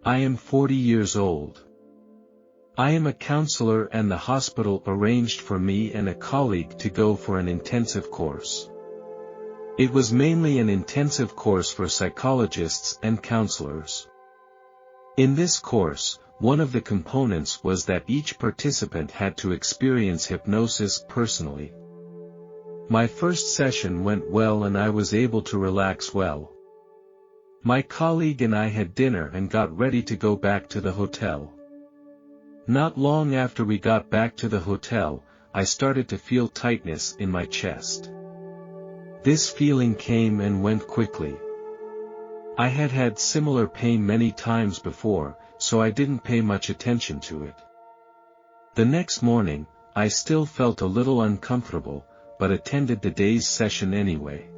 I am 40 years old. I am a counselor and the hospital arranged for me and a colleague to go for an intensive course. It was mainly an intensive course for psychologists and counselors. In this course, one of the components was that each participant had to experience hypnosis personally. My first session went well and I was able to relax well. My colleague and I had dinner and got ready to go back to the hotel. Not long after we got back to the hotel, I started to feel tightness in my chest. This feeling came and went quickly. I had had similar pain many times before, so I didn't pay much attention to it. The next morning, I still felt a little uncomfortable, but attended the day's session anyway.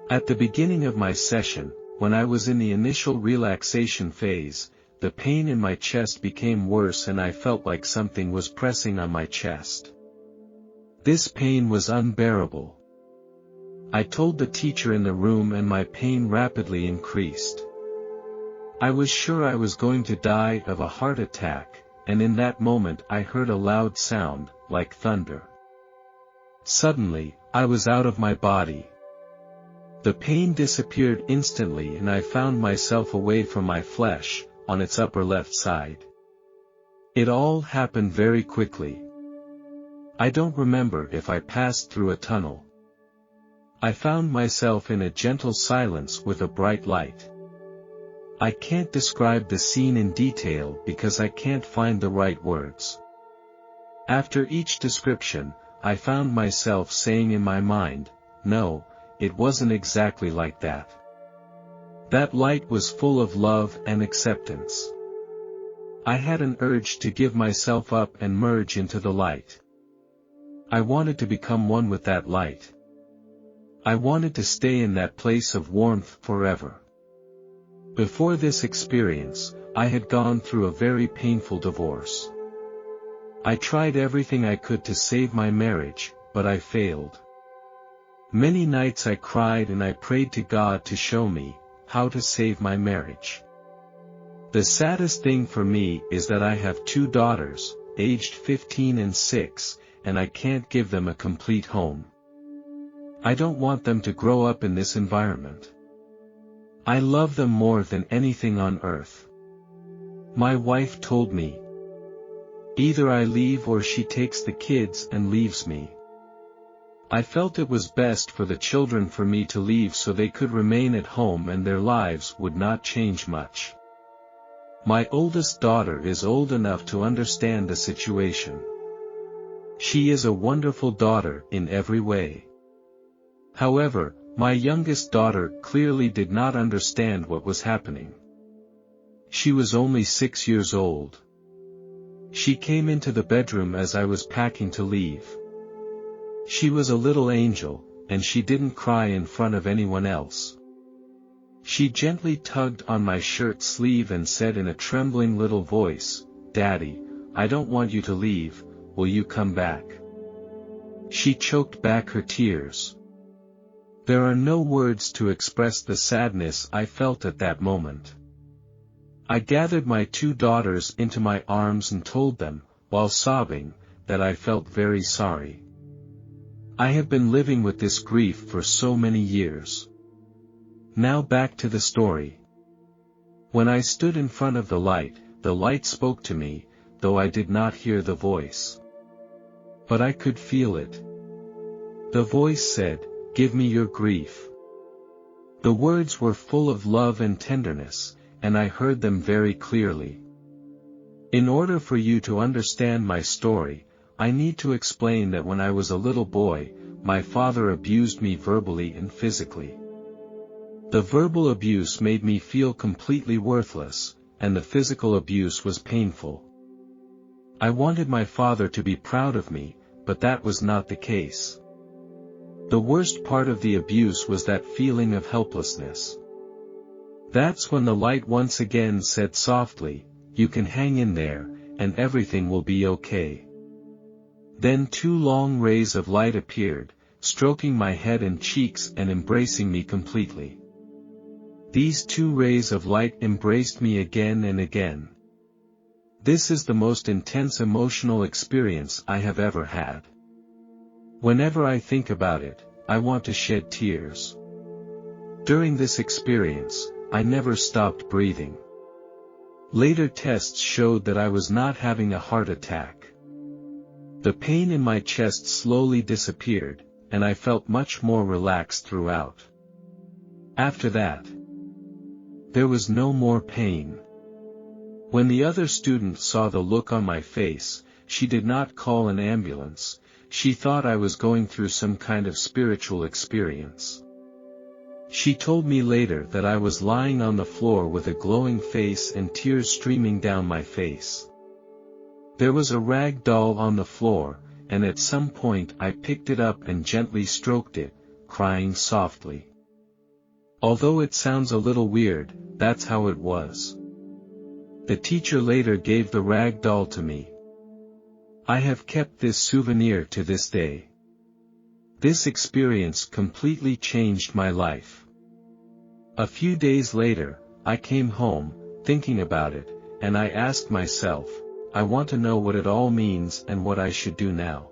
At the beginning of my session, when I was in the initial relaxation phase, the pain in my chest became worse and I felt like something was pressing on my chest. This pain was unbearable. I told the teacher in the room and my pain rapidly increased. I was sure I was going to die of a heart attack, and in that moment I heard a loud sound, like thunder. Suddenly, I was out of my body. The pain disappeared instantly and I found myself away from my flesh, on its upper left side. It all happened very quickly. I don't remember if I passed through a tunnel. I found myself in a gentle silence with a bright light. I can't describe the scene in detail because I can't find the right words. After each description, I found myself saying in my mind, no, it wasn't exactly like that. That light was full of love and acceptance. I had an urge to give myself up and merge into the light. I wanted to become one with that light. I wanted to stay in that place of warmth forever. Before this experience, I had gone through a very painful divorce. I tried everything I could to save my marriage, but I failed. Many nights I cried and I prayed to God to show me how to save my marriage. The saddest thing for me is that I have 2 daughters, aged 15 and 6, and I can't give them a complete home. I don't want them to grow up in this environment. I love them more than anything on earth. My wife told me, either I leave or she takes the kids and leaves me. I felt it was best for the children for me to leave so they could remain at home and their lives would not change much. My oldest daughter is old enough to understand the situation. She is a wonderful daughter in every way. However, my youngest daughter clearly did not understand what was happening. She was only 6 years old. She came into the bedroom as I was packing to leave. She was a little angel, and she didn't cry in front of anyone else. She gently tugged on my shirt sleeve and said in a trembling little voice, "Daddy, I don't want you to leave, will you come back?" She choked back her tears. There are no words to express the sadness I felt at that moment. I gathered my 2 daughters into my arms and told them, while sobbing, that I felt very sorry. I have been living with this grief for so many years. Now back to the story. When I stood in front of the light spoke to me, though I did not hear the voice. But I could feel it. The voice said, "Give me your grief." The words were full of love and tenderness, and I heard them very clearly. In order for you to understand my story, I need to explain that when I was a little boy, my father abused me verbally and physically. The verbal abuse made me feel completely worthless, and the physical abuse was painful. I wanted my father to be proud of me, but that was not the case. The worst part of the abuse was that feeling of helplessness. That's when the light once again said softly, "You can hang in there, and everything will be okay." Then 2 long rays of light appeared, stroking my head and cheeks and embracing me completely. These two rays of light embraced me again and again. This is the most intense emotional experience I have ever had. Whenever I think about it, I want to shed tears. During this experience, I never stopped breathing. Later tests showed that I was not having a heart attack. The pain in my chest slowly disappeared, and I felt much more relaxed throughout. After that, there was no more pain. When the other student saw the look on my face, she did not call an ambulance. She thought I was going through some kind of spiritual experience. She told me later that I was lying on the floor with a glowing face and tears streaming down my face. There was a rag doll on the floor, and at some point I picked it up and gently stroked it, crying softly. Although it sounds a little weird, that's how it was. The teacher later gave the rag doll to me. I have kept this souvenir to this day. This experience completely changed my life. A few days later, I came home, thinking about it, and I asked myself, I want to know what it all means and what I should do now.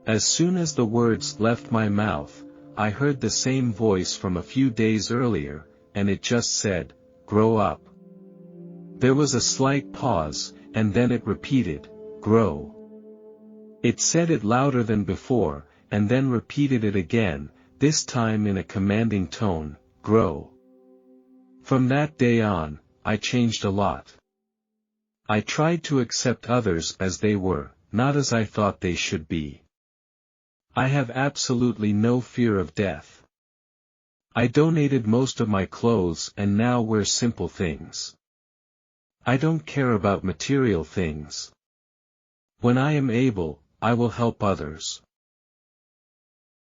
As soon as the words left my mouth, I heard the same voice from a few days earlier, and it just said, "Grow up." There was a slight pause, and then it repeated, "Grow." It said it louder than before, and then repeated it again, this time in a commanding tone, "Grow." From that day on, I changed a lot. I tried to accept others as they were, not as I thought they should be. I have absolutely no fear of death. I donated most of my clothes and now wear simple things. I don't care about material things. When I am able, I will help others.